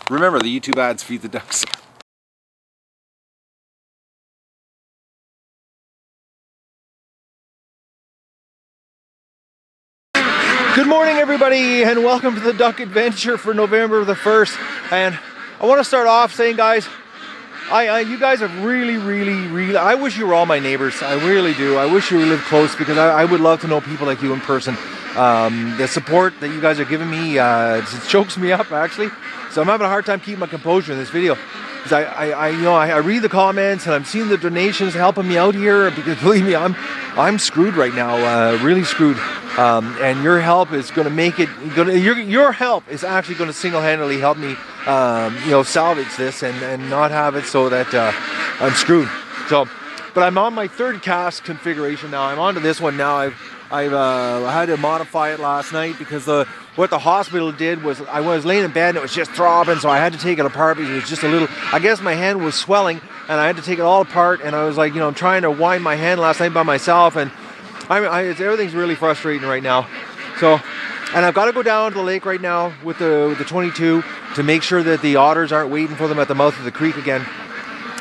Remember, the YouTube ads feed the ducks. Good morning, everybody, and welcome to the duck adventure for November the 1st. And I want to start off saying, guys, you guys have really, I wish you were all my neighbors. I really do. I wish you lived close, because I would love to know people like you in person. The support that you guys are giving me, it chokes me up, actually. So I'm having a hard time keeping my composure in this video. Because I read the comments and I'm seeing the donations helping me out here, because believe me, I'm screwed right now, really screwed. And your help is going to make it. Your help is actually going to single-handedly help me, salvage this and not have it so that I'm screwed. So, but I'm on my third cast configuration now. I'm onto this one now. I had to modify it last night because what the hospital did was I was laying in bed and it was just throbbing, so I had to take it apart because it was just a little. I guess my hand was swelling and I had to take it all apart. And I was like, I'm trying to wind my hand last night by myself, and everything's really frustrating right now. So, and I've got to go down to the lake right now with the 22 to make sure that the otters aren't waiting for them at the mouth of the creek again.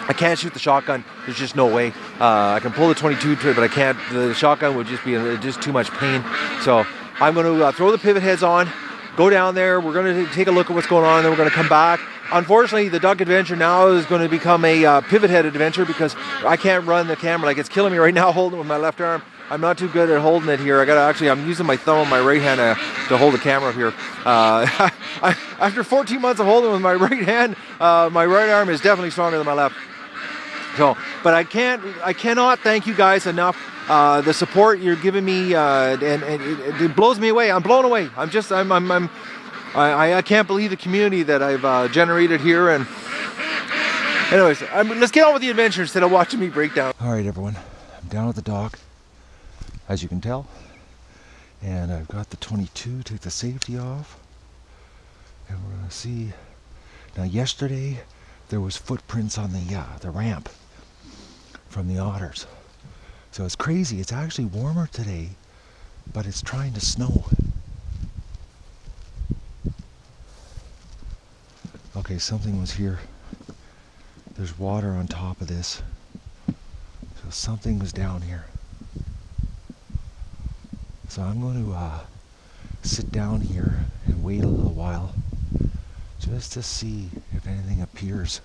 I can't shoot the shotgun. There's just no way. I can pull the 22 trigger, but I can't. The shotgun would just be just too much pain. So I'm going to throw the pivot heads on, go down there. We're going to take a look at what's going on, and then we're going to come back. Unfortunately, the duck adventure now is going to become a pivot head adventure because I can't run the camera. Like, it's killing me right now holding it with my left arm. I'm not too good at holding it here. I'm using my thumb and my right hand to hold the camera up here. After 14 months of holding it with my right hand, my right arm is definitely stronger than my left. So, but I cannot thank you guys enough. The support you're giving me, and it blows me away. I'm blown away. I can't believe the community that I've generated here. And anyways, let's get on with the adventure instead of watching me break down. All right, everyone, I'm down at the dock, as you can tell, and I've got the 22. Take the safety off, and we're gonna see. Now, yesterday there was footprints on the ramp from the otters. So it's crazy. It's actually warmer today, but it's trying to snow. Okay, something was here. There's water on top of this. So something was down here. So I'm going to sit down here and wait a little while just to see if anything appears.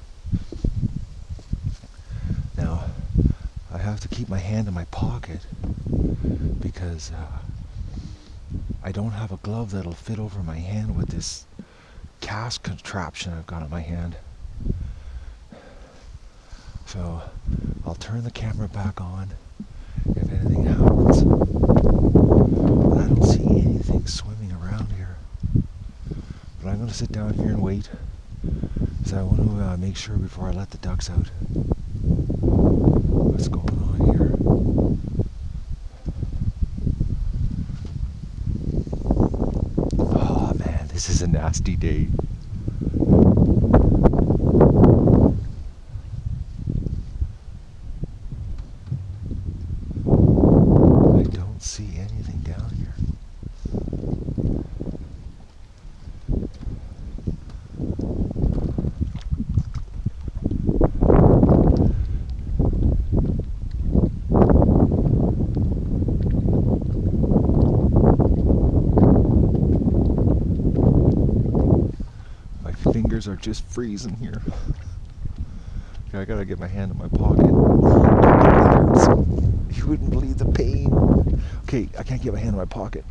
Now, I have to keep my hand in my pocket because I don't have a glove that'll fit over my hand with this cast contraption I've got on my hand. So I'll turn the camera back on if anything happens. But I don't see anything swimming around here. But I'm going to sit down here and wait, because I want to make sure before I let the ducks out. What's going on here? Oh man, this is a nasty day. I don't see anything down here. Fingers are just freezing here. Okay, I gotta get my hand in my pocket. You wouldn't believe the pain. Okay, I can't get my hand in my pocket.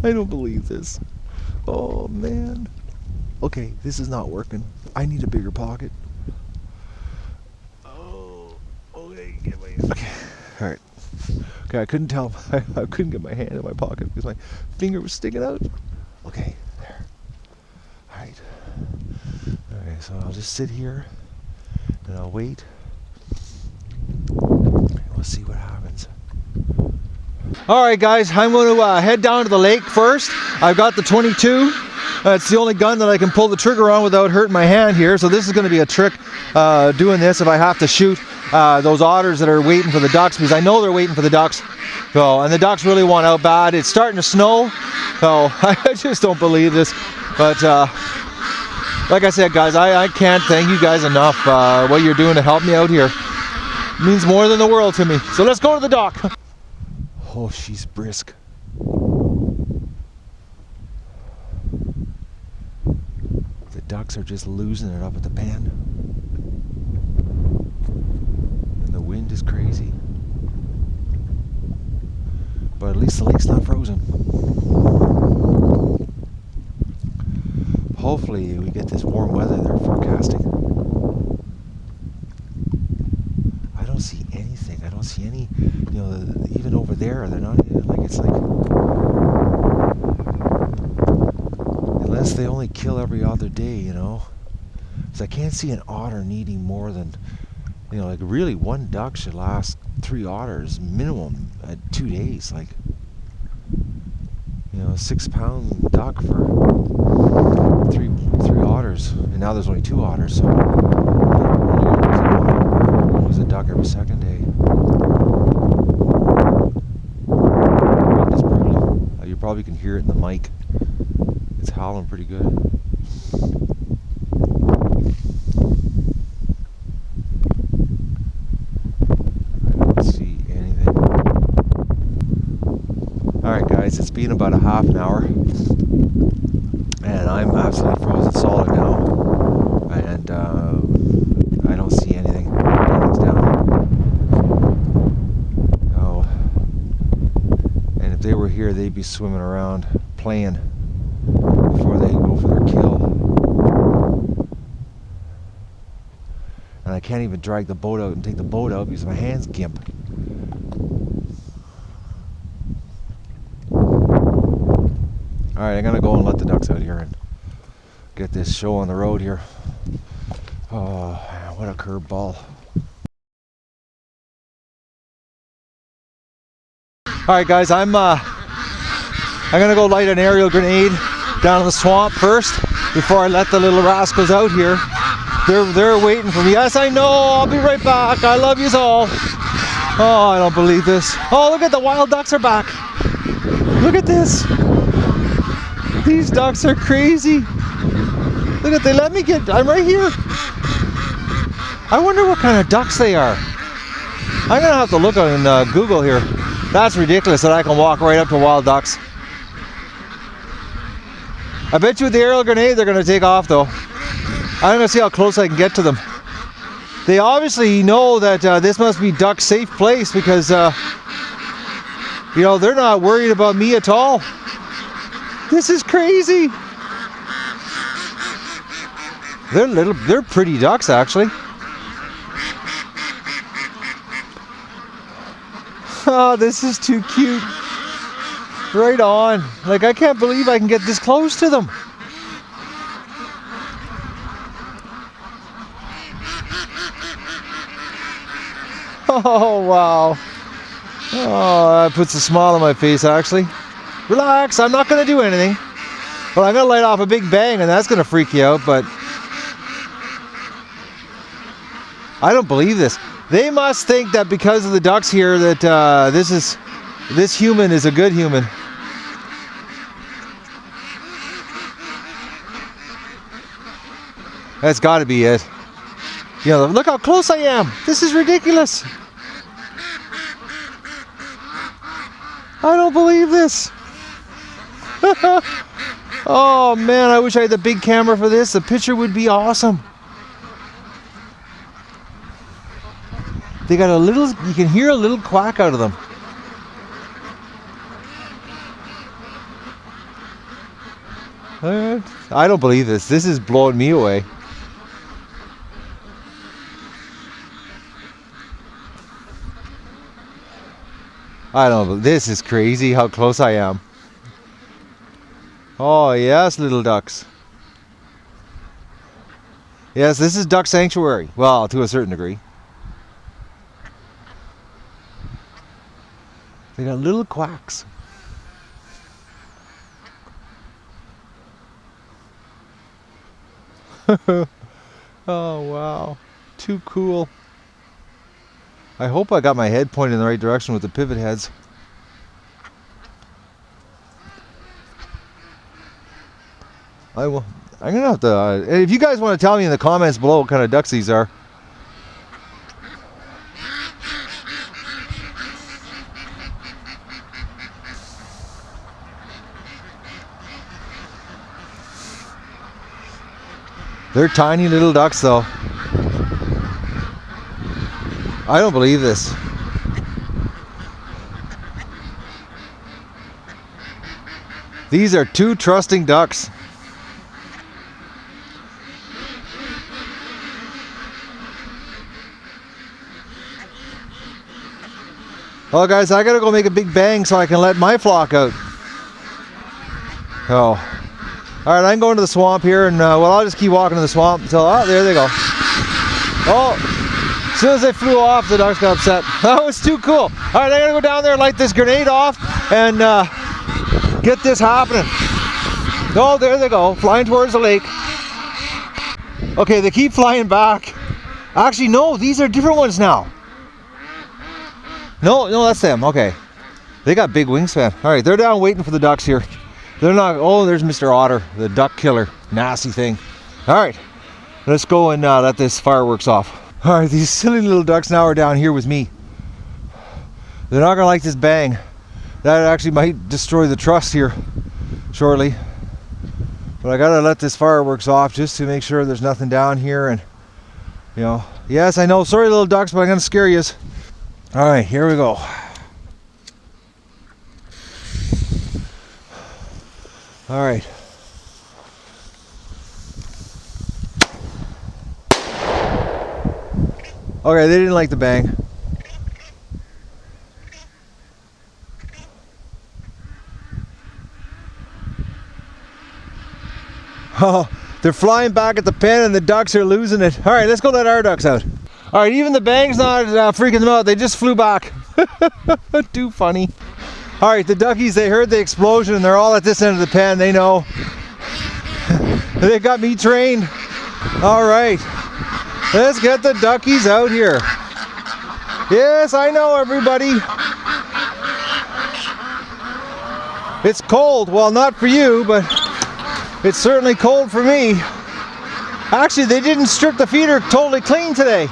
I don't believe this. Oh man. Okay, this is not working. I need a bigger pocket. Oh, okay, okay, all right. Okay, I couldn't tell. I couldn't get my hand in my pocket because my finger was sticking out. Okay, there. Alright, so I'll just sit here and I'll wait. We'll see what happens. Alright guys, I'm going to head down to the lake first. I've got the 22. It's the only gun that I can pull the trigger on without hurting my hand here. So this is going to be a trick doing this if I have to shoot those otters that are waiting for the ducks, because I know they're waiting for the ducks. So, and the ducks really want out bad. It's starting to snow. So I just don't believe this. But Like I said, guys, I can't thank you guys enough. What you're doing to help me out here means more than the world to me. So let's go to the dock. Oh, she's brisk. The ducks are just losing it up at the bend. And the wind is crazy. But at least the lake's not frozen. Hopefully we get this warm weather they're forecasting. I don't see anything. I don't see any, you know, even over there, they're not even, like, it's like, unless they only kill every other day, you know. Because I can't see an otter needing more than, you know, like really one duck should last 3 otters minimum at 2 days. Like, you know, a 6-pound duck for three otters, and now there's only 2 otters, so lose a duck every second day. Wind is brutal. You probably can hear it in the mic. It's howling pretty good. I don't see anything. Alright guys, it's been about a half an hour and I'm absolutely frozen solid now, and I don't see anything. Nothing's down. Oh, and if they were here they'd be swimming around playing before they go for their kill. And I can't even drag the boat out and take the boat out because my hand's gimp. Alright, I'm gonna go and let the ducks out here and get this show on the road here. Oh, what a curveball. Alright guys, I'm gonna go light an aerial grenade down in the swamp first before I let the little rascals out here. They're waiting for me. Yes, I know, I'll be right back. I love yous all. Oh, I don't believe this. Oh, look at the wild ducks are back. Look at this. These ducks are crazy. Look at, they let me get, I'm right here. I wonder what kind of ducks they are. I'm gonna have to look on Google here. That's ridiculous that I can walk right up to wild ducks. I bet you with the aerial grenade they're gonna take off though. I'm gonna see how close I can get to them. They obviously know that this must be duck safe place because you know, they're not worried about me at all. This is crazy. They're pretty ducks actually. Oh, this is too cute. Right on. Like, I can't believe I can get this close to them. Oh, wow. Oh, that puts a smile on my face actually. Relax, I'm not gonna do anything. But I'm gonna light off a big bang and that's gonna freak you out, but I don't believe this. They must think that because of the ducks here that this human is a good human. That's gotta be it. You know, look how close I am. This is ridiculous. I don't believe this. Oh man, I wish I had the big camera for this. The picture would be awesome. They got a little, you can hear a little quack out of them. I don't believe this. This is blowing me away. I don't know, this is crazy how close I am. Oh yes, little ducks. Yes, this is duck sanctuary. Well, to a certain degree. They got little quacks. Oh wow, too cool. I hope I got my head pointed in the right direction with the pivot heads. I will. I'm gonna have to, if you guys want to tell me in the comments below what kind of ducks these are. They're tiny little ducks though. I don't believe this. These are two trusting ducks. Well guys, I gotta go make a big bang so I can let my flock out. Oh. Alright, I'm going to the swamp here, and well, I'll just keep walking to the swamp until, oh, there they go. Oh, as soon as they flew off, the ducks got upset. That was too cool. Alright, I gotta go down there and light this grenade off and get this happening. Oh, there they go, flying towards the lake. Okay, they keep flying back. Actually, no, these are different ones now. No, that's them. Okay. They got big wingspan. Alright, they're down waiting for the ducks here. They're not, oh, there's Mr. Otter, the duck killer. Nasty thing. Alright, let's go and let this fireworks off. Alright, these silly little ducks now are down here with me. They're not going to like this bang. That actually might destroy the trust here shortly. But I got to let this fireworks off just to make sure there's nothing down here. And, you know, yes, I know, sorry little ducks, but I'm going to scare you. Alright, here we go. Alright. Okay, they didn't like the bang. Oh, they're flying back at the pen and the ducks are losing it. Alright, let's go let our ducks out. Alright, even the bang's not freaking them out. They just flew back. Too funny. Alright, the duckies, they heard the explosion and they're all at this end of the pen. They know. They got me trained. Alright. Let's get the duckies out here. Yes, I know everybody. It's cold. Well, not for you, but it's certainly cold for me. Actually, they didn't strip the feeder totally clean today.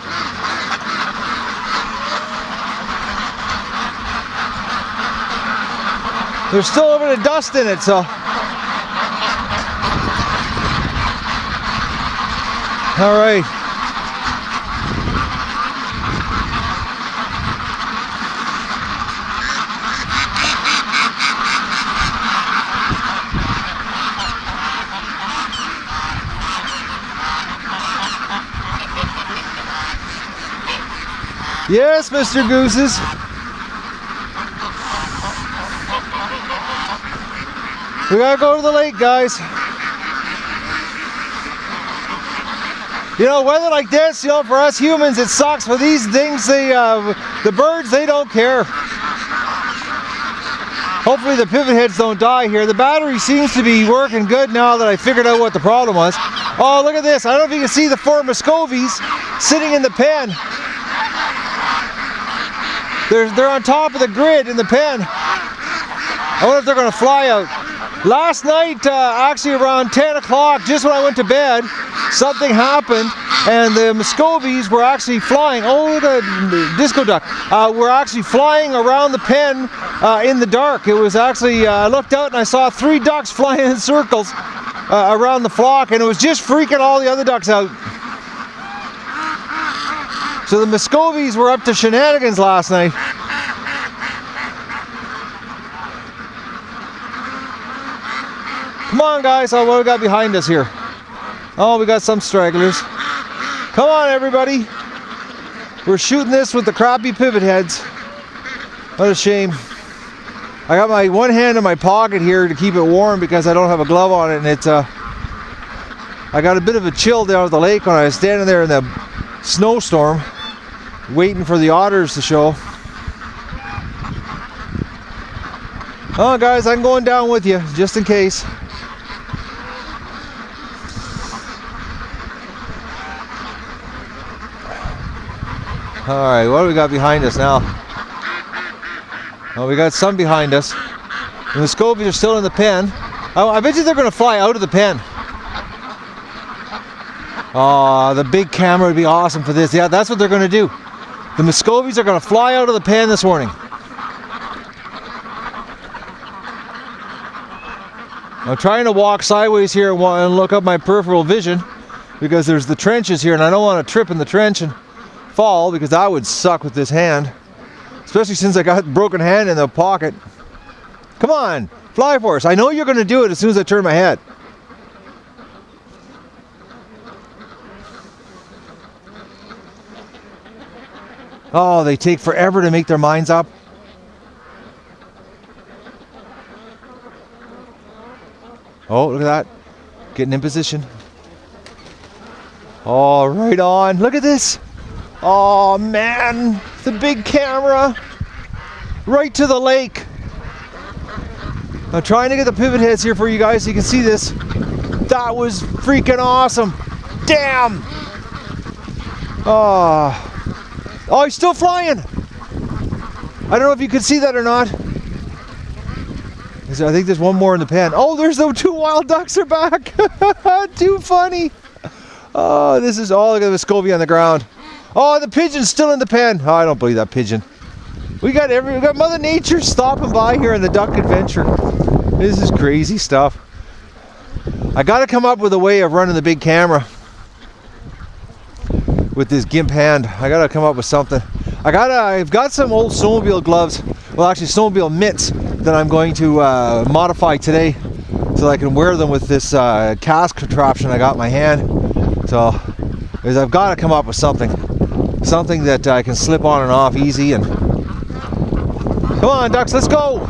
There's still a bit of dust in it, so. All right. Yes, Mr. Gooses. We gotta go to the lake, guys. You know, weather like this, you know, for us humans, it sucks. For these things, the birds, they don't care. Hopefully the pivot heads don't die here. The battery seems to be working good now that I figured out what the problem was. Oh, look at this. I don't know if you can see the 4 Muscovies sitting in the pen. They're on top of the grid in the pen. I wonder if they're going to fly out. Last night, actually around 10 o'clock, just when I went to bed, something happened and the Muscovies were actually flying. Oh, the disco duck. Were actually flying around the pen in the dark. It was actually, I looked out and I saw 3 ducks flying in circles around the flock, and it was just freaking all the other ducks out. So the Muscovies were up to shenanigans last night. Come on, guys. Oh, what do we got behind us here? Oh, we got some stragglers. Come on, everybody. We're shooting this with the crappy pivot heads. What a shame. I got my one hand in my pocket here to keep it warm because I don't have a glove on it, and it's I got a bit of a chill down at the lake when I was standing there in the snowstorm waiting for the otters to show. Oh, guys, I'm going down with you just in case. Alright, what do we got behind us now? Oh, we got some behind us. The Muscovies are still in the pen. Oh, I bet you they're going to fly out of the pen. Oh, the big camera would be awesome for this. Yeah, that's what they're going to do. The Muscovies are going to fly out of the pen this morning. I'm trying to walk sideways here and look up my peripheral vision because there's the trenches here and I don't want to trip in the trench and fall because that would suck with this hand. Especially since I got a broken hand in the pocket. Come on, fly for us. I know you're going to do it as soon as I turn my head. Oh, they take forever to make their minds up. Oh, look at that. Getting in position. Oh, right on. Look at this. Oh, man. The big camera. Right to the lake. I'm trying to get the pivot heads here for you guys so you can see this. That was freaking awesome. Damn. Oh. Oh, he's still flying. I don't know if you can see that or not. I think there's one more in the pen. Oh, there's the 2 wild ducks are back. Too funny. Oh, this is all. Look at the Muscovy on the ground. Oh, the pigeon's still in the pen. Oh, I don't believe that pigeon. We got Mother Nature stopping by here in the Duck Adventure. This is crazy stuff. I got to come up with a way of running the big camera with this gimp hand. I got to come up with something. I've got some old snowmobile gloves. Well, actually, snowmobile mitts that I'm going to modify today so that I can wear them with this cast contraption I got in my hand. So, I've got to come up with something that I can slip on and off easy. And come on, ducks, let's go!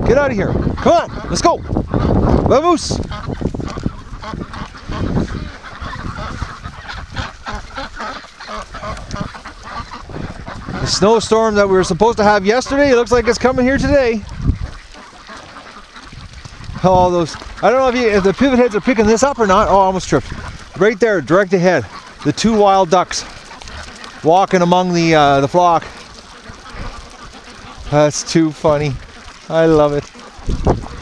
Get out of here! Come on, let's go! Vamos! The snowstorm that we were supposed to have yesterday, it looks like it's coming here today. Oh, those, I don't know if the pivot heads are picking this up or not. Oh, I almost tripped. Right there, direct ahead, the 2 wild ducks walking among the flock. That's too funny. I love it.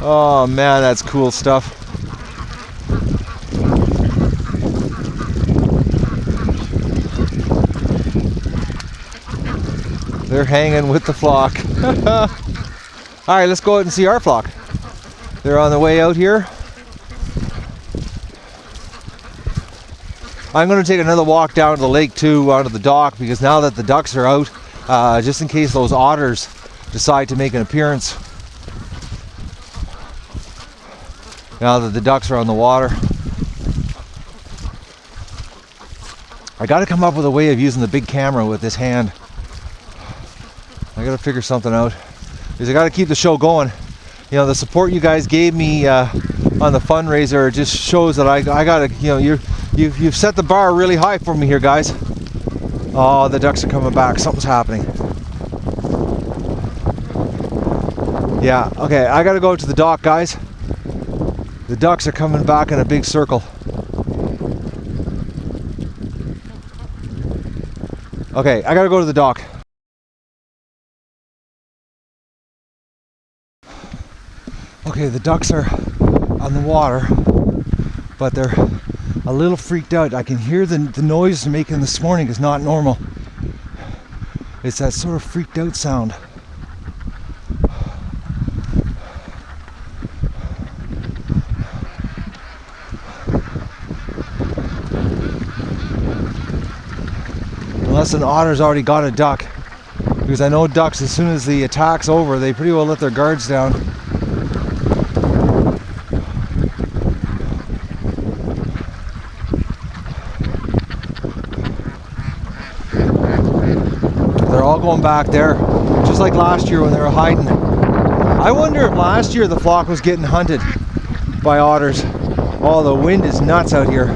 Oh man, that's cool stuff. They're hanging with the flock. All right, let's go out and see our flock. They're on the way out here. I'm going to take another walk down to the lake too, onto the dock, because now that the ducks are out, just in case those otters decide to make an appearance. Now that the ducks are on the water. I got to come up with a way of using the big camera with this hand. I got to figure something out, because I got to keep the show going. You know, the support you guys gave me on the fundraiser just shows that I got to, you know, you've set the bar really high for me here, guys. Oh, the ducks are coming back. Something's happening. Yeah, okay, I got to go to the dock, guys. The ducks are coming back in a big circle. Okay, I got to go to the dock. Okay, the ducks are on the water, but they're a little freaked out. I can hear the noise they're making this morning is not normal. It's that sort of freaked out sound. Unless an otter's already got a duck. Because I know ducks, as soon as the attack's over, they pretty well let their guards down. They're all going back there, just like last year when they were hiding. I wonder if last year the flock was getting hunted by otters. Oh, the wind is nuts out here.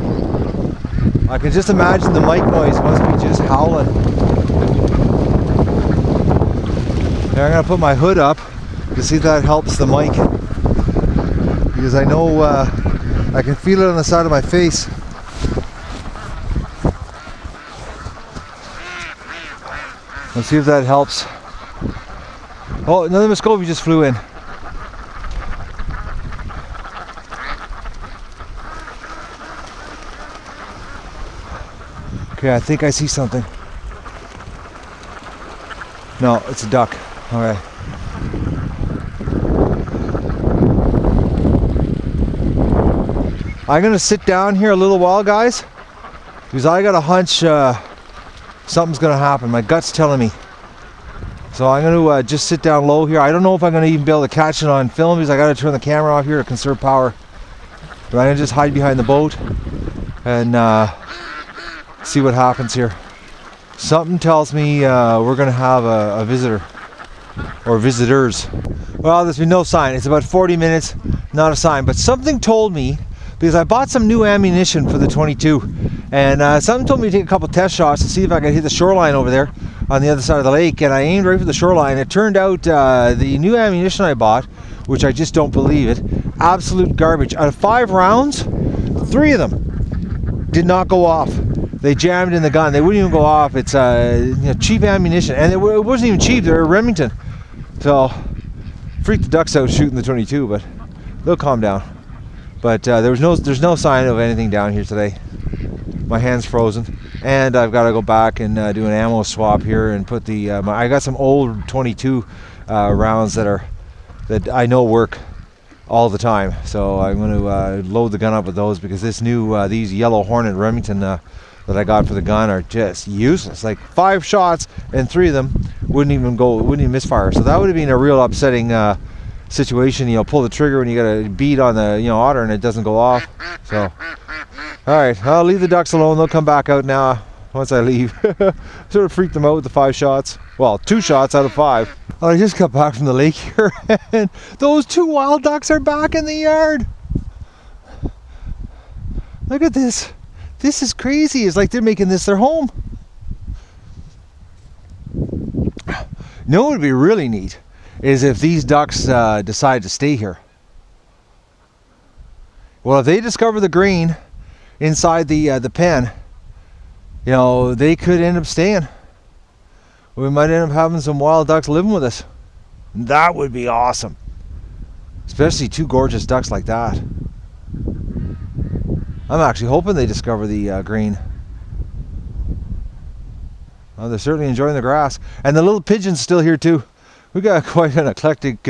I can just imagine the mic noise must be just howling. Now I'm going to put my hood up to see if that helps the mic. Because I know I can feel it on the side of my face. Let's see if that helps. Oh, another Muscovy just flew in. Okay, I think I see something. No, it's a duck. Okay. I'm gonna sit down here a little while, guys, because I got a hunch something's gonna happen. My gut's telling me. So I'm gonna just sit down low here. I don't know if I'm gonna even be able to catch it on film because I gotta turn the camera off here to conserve power. But I'm gonna just hide behind the boat and see what happens here. Something tells me we're gonna have a visitor or visitors. Well, there's been no sign. It's about 40 minutes, not a sign. But something told me, because I bought some new ammunition for the 22, and something told me to take a couple test shots to see if I could hit the shoreline over there on the other side of the lake, and I aimed right for the shoreline. It turned out the new ammunition I bought, which I just don't believe it, absolute garbage. Out of 5 rounds, 3 of them did not go off. They jammed in the gun. They wouldn't even go off. It's cheap ammunition, and it wasn't even cheap. They were Remington. So freaked the ducks out shooting the 22, but they'll calm down. But there's no sign of anything down here today. My hand's frozen, and I've got to go back and do an ammo swap here and put the. I got some old 22 rounds that I know work all the time, so I'm going to load the gun up with those, because this new these yellow Hornet Remington that I got for the gun are just useless. Like 5 shots and 3 of them wouldn't even misfire. So that would have been a real upsetting situation. Pull the trigger when you got a bead on the otter and it doesn't go off. So all right, I'll leave the ducks alone. They'll come back out now once I leave. Sort of freaked them out with the 5 shots. Well, 2 shots out of 5. Well, I just got back from the lake here, and those 2 wild ducks are back in the yard. Look at this. This is crazy. It's like they're making this their home. You know what would be really neat is if these ducks decide to stay here. Well, if they discover the green inside the pen, they could end up staying. We might end up having some wild ducks living with us. That would be awesome. Especially 2 gorgeous ducks like that. I'm actually hoping they discover the green. Oh, they're certainly enjoying the grass. And the little pigeon's still here too. We got quite an eclectic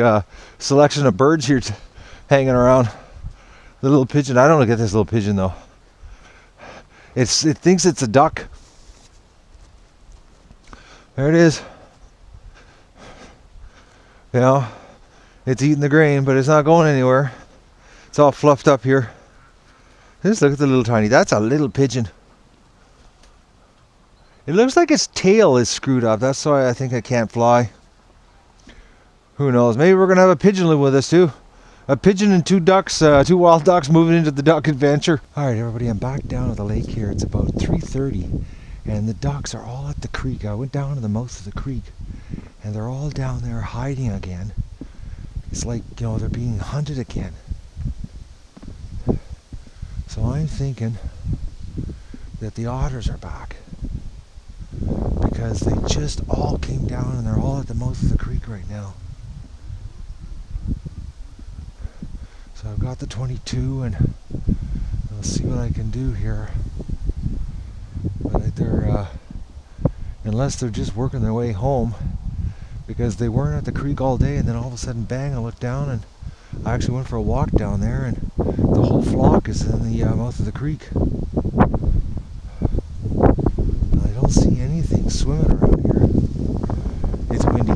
selection of birds here hanging around. The little pigeon, I don't look at this little pigeon though. It thinks it's a duck. There it is. It's eating the grain, but it's not going anywhere. It's all fluffed up here. Just look at the little tiny, that's a little pigeon. It looks like its tail is screwed up. That's why I think it can't fly. Who knows? Maybe we're going to have a pigeon live with us too. A pigeon and 2 ducks, 2 wild ducks moving into the duck adventure. All right, everybody, I'm back down at the lake here. It's about 3:30, and the ducks are all at the creek. I went down to the mouth of the creek, and they're all down there hiding again. It's like, they're being hunted again. So I'm thinking that the otters are back, because they just all came down and they're all at the mouth of the creek right now. So I've got the 22 and I'll see what I can do here. But they're, unless they're just working their way home, because they weren't at the creek all day, and then all of a sudden, bang, I looked down and I actually went for a walk down there, and the whole flock is in the mouth of the creek. I don't see anything swimming around here. It's windy.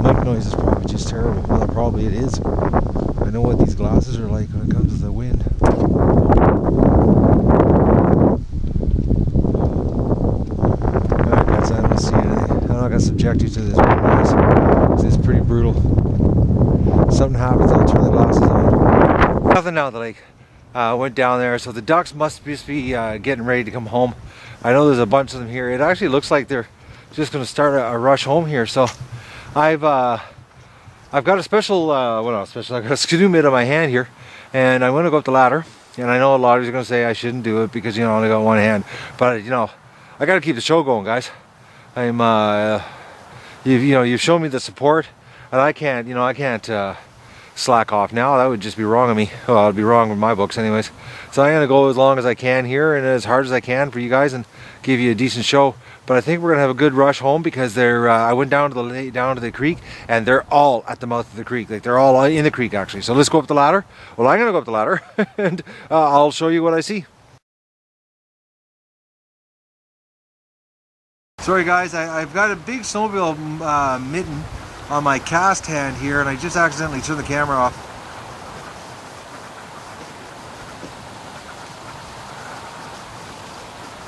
Mic noise is probably just terrible. Well, probably it is. I know what these glasses are like when it comes to the wind. Alright guys, I don't see anything. I'm not going to subject you to this wind noise. It's pretty brutal. Something happens, I'll turn the glasses on. Nothing down the lake. Went down there, so the ducks must just be getting ready to come home. I know there's a bunch of them here. It actually looks like they're just going to start a rush home here. So I've got a special, I've got a skidoo mitt on my hand here, and I'm going to go up the ladder. And I know a lot of you are going to say I shouldn't do it because I only got one hand, but I got to keep the show going, guys. You've shown me the support, and I can't slack off now. That would just be wrong of me. Well, it'd be wrong with my books anyways. So I'm gonna go as long as I can here and as hard as I can for you guys and give you a decent show. But I think we're gonna have a good rush home because they're I went down to the creek and they're all at the mouth of the creek. Like they're all in the creek actually. So let's go up the ladder. Well, I'm gonna go up the ladder and I'll show you what I see. Sorry guys, I've got a big snowmobile mitten on my cast hand here and I just accidentally turned the camera off.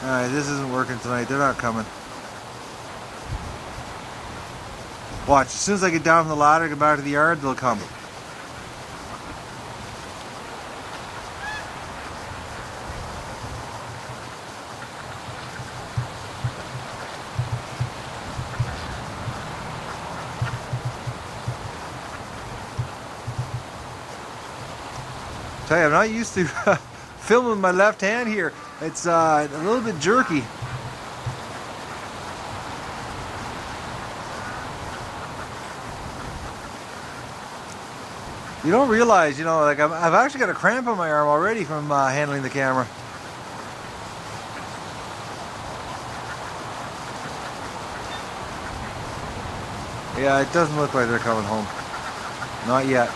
Alright, this isn't working tonight. They're not coming. Watch, as soon as I get down from the ladder, get back to the yard, they'll come. Tell you, I'm not used to filming with my left hand here. It's a little bit jerky. You don't realize, you know, like I've actually got a cramp on my arm already from handling the camera. Yeah, it doesn't look like they're coming home. Not yet.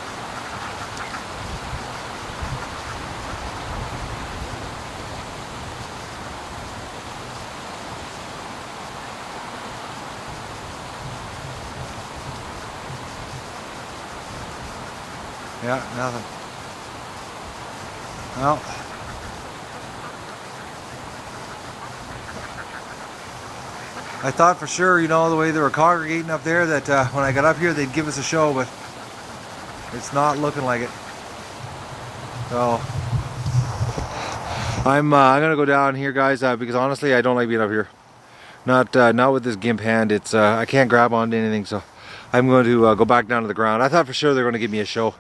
Yeah, nothing. Well, I thought for sure, you know, the way they were congregating up there that when I got up here they'd give us a show, but it's not looking like it. So I'm gonna go down here, guys, because honestly I don't like being up here. Not with this gimp hand. It's I can't grab onto anything, so I'm going to go back down to the ground. I thought for sure they were going to give me a show.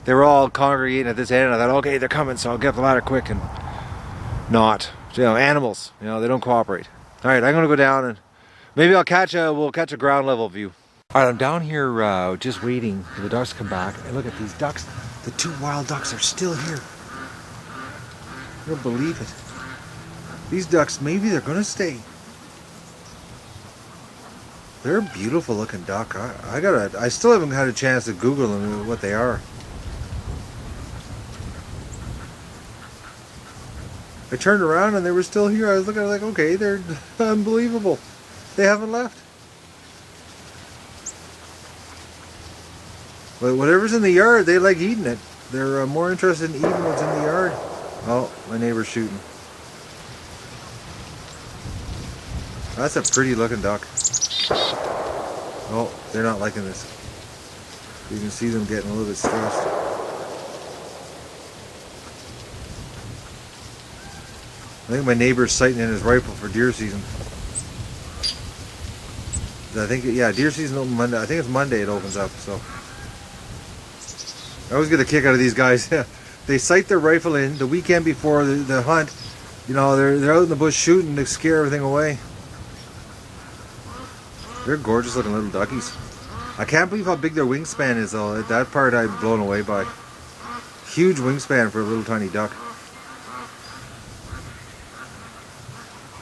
They were all congregating at this end, and I thought, okay, they're coming, so I'll get up the ladder quick, and not. You know, animals, you know, they don't cooperate. All right, I'm gonna go down and maybe we'll catch a ground level view. All right, I'm down here just waiting for the ducks to come back, and look at these ducks. The two wild ducks are still here. I don't believe it. These ducks, maybe they're gonna stay. They're a beautiful looking duck. I still haven't had a chance to Google them, what they are. I turned around and they were still here. I was looking like, okay, they're unbelievable. They haven't left. But whatever's in the yard, they like eating it. They're more interested in eating what's in the yard. Oh, my neighbor's shooting. That's a pretty looking duck. Oh, they're not liking this. You can see them getting a little bit stressed. I think my neighbor's sighting in his rifle for deer season. I think, yeah, deer season opens Monday. I think it's Monday it opens up, so. I always get a kick out of these guys. They sight their rifle in the weekend before the hunt. You know, they're out in the bush shooting to scare everything away. They're gorgeous looking little duckies. I can't believe how big their wingspan is though. That part I'm blown away by. Huge wingspan for a little tiny duck.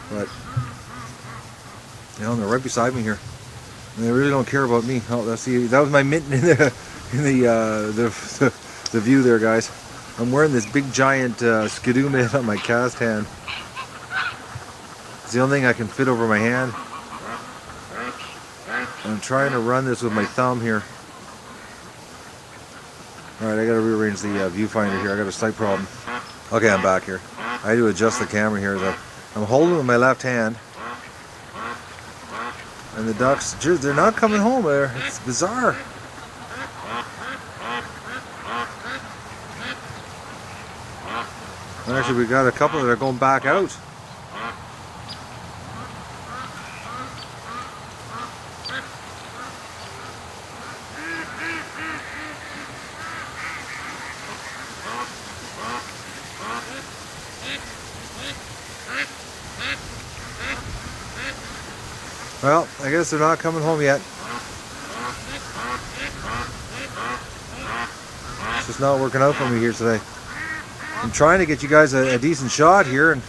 But, you know, they're right beside me here. And they really don't care about me. Oh, that was my mitten in the view there, guys. I'm wearing this big giant skidoo mitt on my cast hand. It's the only thing I can fit over my hand. I'm trying to run this with my thumb here. Alright, I gotta rearrange the viewfinder here. I got a slight problem. Okay, I'm back here. I had to adjust the camera here. I'm holding it with my left hand. And the ducks, they're not coming home. It's bizarre. Actually, we got a couple that are going back out. Well, I guess they're not coming home yet. Just not working out for me here today. I'm trying to get you guys a decent shot here, and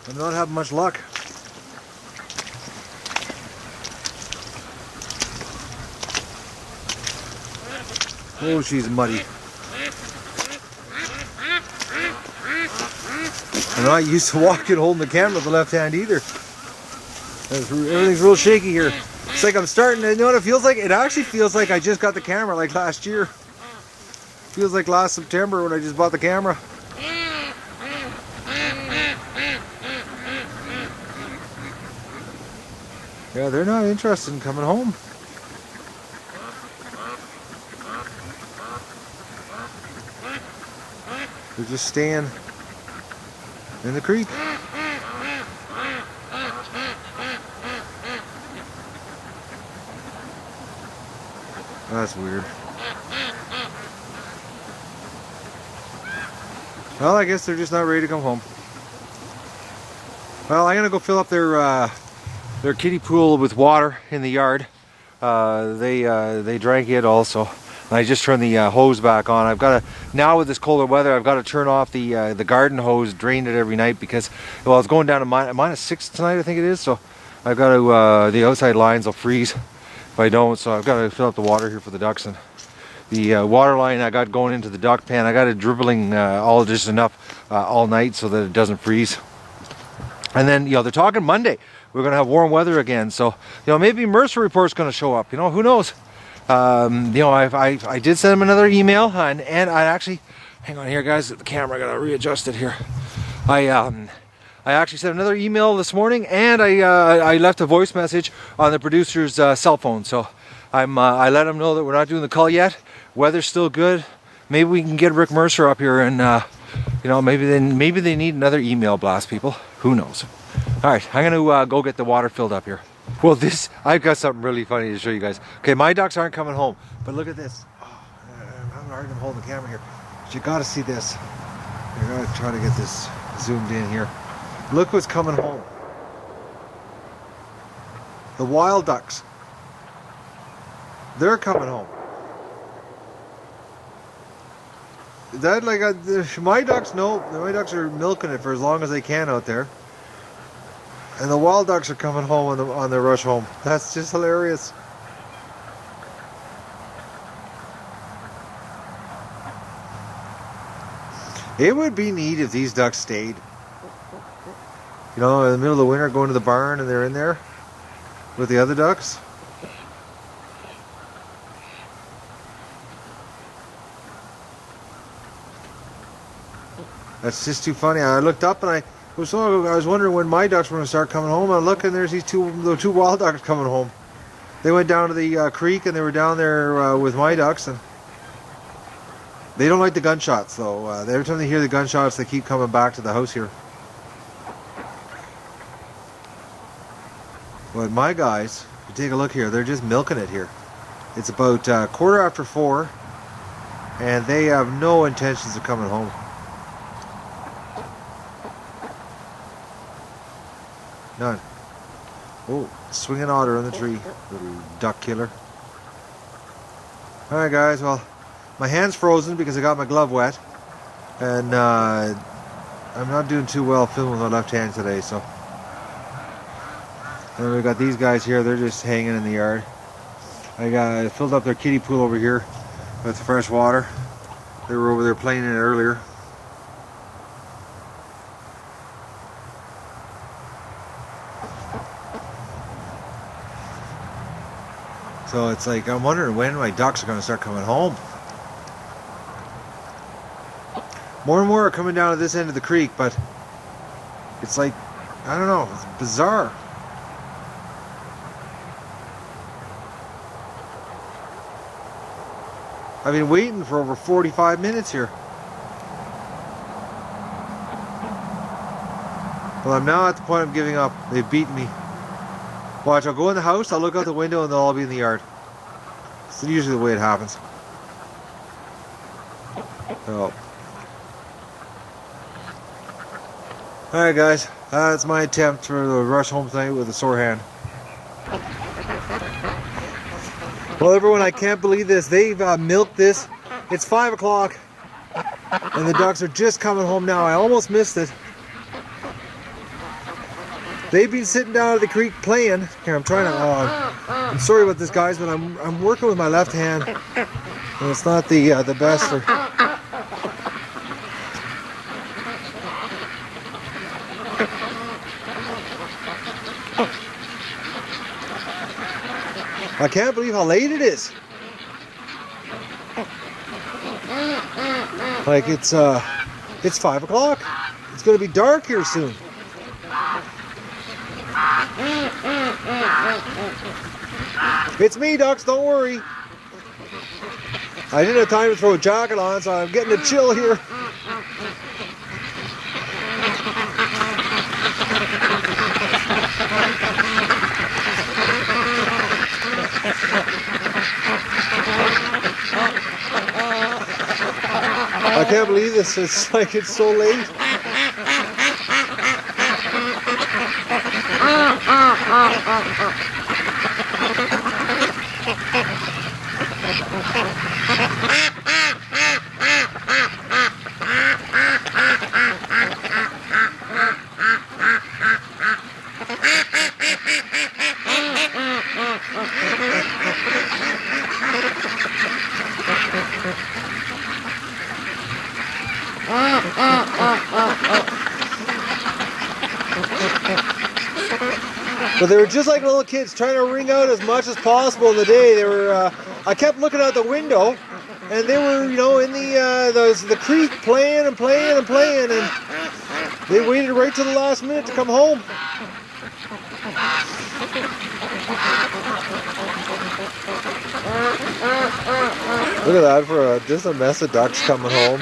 I'm not having much luck. Oh, she's muddy. I'm not used to walking holding the camera with the left hand either. Everything's real shaky here. It's like I'm starting to, you know what it feels like? It actually feels like I just got the camera like last year. Feels like last September when I just bought the camera. Yeah, they're not interested in coming home. They're just staying in the creek. That's weird. Well, I guess they're just not ready to come home. Well, I'm gonna go fill up their kiddie pool with water in the yard. They drank it also. And I just turned the hose back on. I've got to, now with this colder weather, I've got to turn off the garden hose, drain it every night because, well, it's going down to -6 tonight, I think it is. So I've got to, the outside lines will freeze if I don't. So I've got to fill up the water here for the ducks. And the water line I got going into the duck pen, I got it dribbling all just enough all night so that it doesn't freeze. And then, you know, they're talking Monday. We're going to have warm weather again. So, you know, maybe Mercer report's going to show up. You know, who knows? You know, I did send him another email, and I actually, hang on here, guys. The camera, I gotta readjust it here. I actually sent another email this morning, and I left a voice message on the producer's cell phone. So I let him know that we're not doing the call yet. Weather's still good. Maybe we can get Rick Mercer up here, and you know, maybe they need another email blast, people. Who knows? All right, I'm gonna go get the water filled up here. Well, I've got something really funny to show you guys. Okay, my ducks aren't coming home, but look at this. Oh, I'm having a hard time holding the camera here. But you gotta see this. I gotta try to get this zoomed in here. Look what's coming home. The wild ducks. They're coming home. Is that like my ducks? No, my ducks are milking it for as long as they can out there. And the wild ducks are coming home on their rush home. That's just hilarious. It would be neat if these ducks stayed. You know, in the middle of the winter, going to the barn and they're in there with the other ducks. That's just too funny. I looked up and I was wondering when my ducks were going to start coming home. I look and there's the two wild ducks coming home. They went down to the creek and they were down there with my ducks, and they don't like the gunshots though. Every time they hear the gunshots, they keep coming back to the house here. But my guys, if you take a look here, they're just milking it here. It's about 4:15, and they have no intentions of coming home. None. Oh, swinging otter on the tree. Little duck killer. Alright guys, well, my hand's frozen because I got my glove wet. And I'm not doing too well filming with my left hand today, so. And then we got these guys here, they're just hanging in the yard. I filled up their kiddie pool over here with fresh water. They were over there playing in it earlier. So it's like, I'm wondering when my ducks are going to start coming home. More and more are coming down to this end of the creek, but it's like, I don't know, it's bizarre. I've been waiting for over 45 minutes here. Well, I'm now at the point of giving up. They've beaten me. Watch, I'll go in the house, I'll look out the window, and they'll all be in the yard. It's usually the way it happens. So. Alright guys, that's my attempt for the rush home tonight with a sore hand. Well everyone, I can't believe this. They've milked this. It's 5 o'clock And the ducks are just coming home now. I almost missed it. They've been sitting down at the creek playing. Here, I'm trying to. I'm sorry about this, guys, but I'm working with my left hand, and it's not the best for. I can't believe how late it is. Like it's 5 o'clock. It's gonna be dark here soon. It's me, ducks, don't worry. I didn't have time to throw a jacket on, so I'm getting a chill here. I can't believe this. It's like it's so late. But they were just like little kids trying to wring out as much as possible in the day. They were. I kept looking out the window, and they were, you know, in the creek playing and playing and playing, and they waited right till the last minute to come home. Look at that for just a mess of ducks coming home.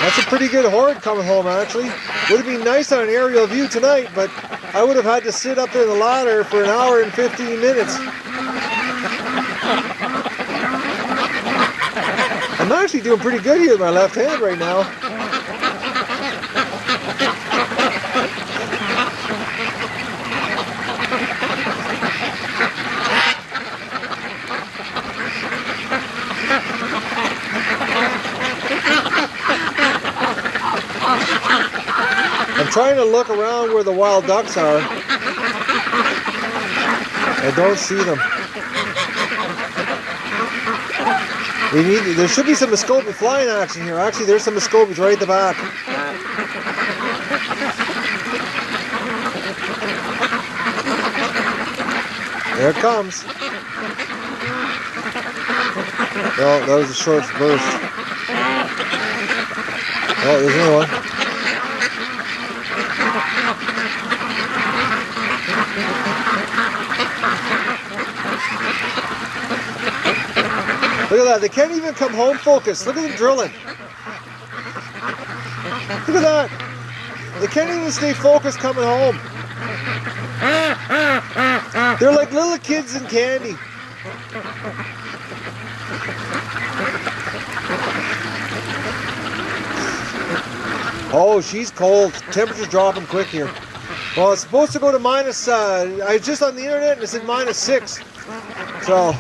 That's a pretty good horde coming home, actually. Would have been nice on an aerial view tonight, but I would have had to sit up in the ladder for an hour and 15 minutes. I'm actually doing pretty good here with my left hand right now. I'm trying to look around where the wild ducks are. I don't see them. There should be some Muscovy flying action here. Actually, there's some Muscovies right at the back. There it comes. Oh, that was a short burst. Oh, there's another one. Look at that, they can't even come home focused. Look at them drilling. Look at that. They can't even stay focused coming home. They're like little kids in candy. Oh, she's cold. Temperature's dropping quick here. Well, it's supposed to go to minus, I was just on the internet and it said -6. So.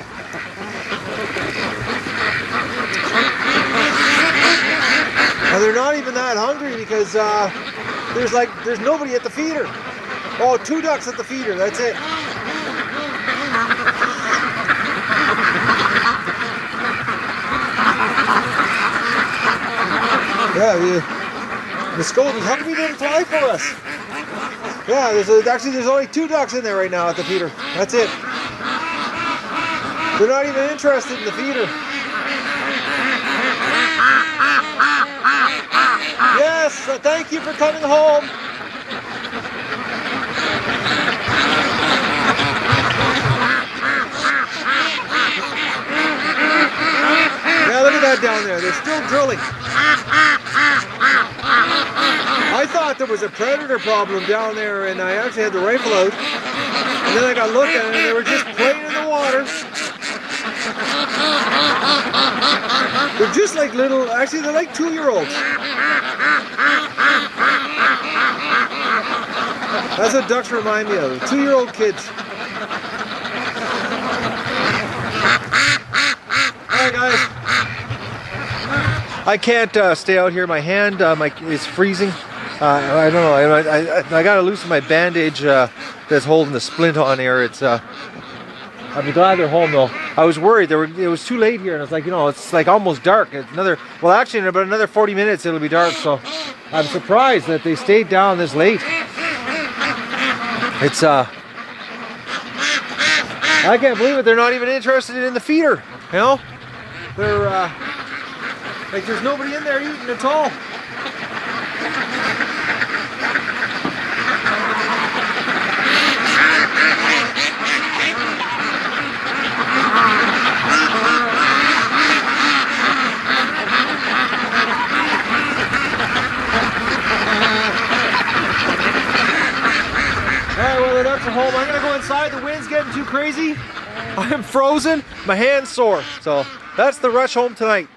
And they're not even that hungry because there's nobody at the feeder. Oh, 2 ducks at the feeder, that's it. Yeah, Muscovy, how come you didn't fly for us? Yeah, there's only 2 ducks in there right now at the feeder. That's it. They're not even interested in the feeder. Yes, thank you for coming home. Yeah, look at that down there. They're still drilling. I thought there was a predator problem down there, and I actually had the rifle out. And then I got looking and they were just playing in the water. They're just like little, actually they're like 2-year-olds. That's what ducks remind me of, 2-year-old kids. Alright guys, I can't stay out here. My hand is freezing. I don't know, I gotta loosen my bandage that's holding the splint on here. It's I'm glad they're home though. I was worried, it was too late here and it's like, you know, it's like almost dark. It's well actually in about another 40 minutes it'll be dark, so I'm surprised that they stayed down this late. It's I can't believe it, they're not even interested in the feeder, you know? They're like there's nobody in there eating at all. Alright, well the ducks are home. I'm gonna go inside, the wind's getting too crazy. I'm frozen, my hand's sore. So that's the rush home tonight.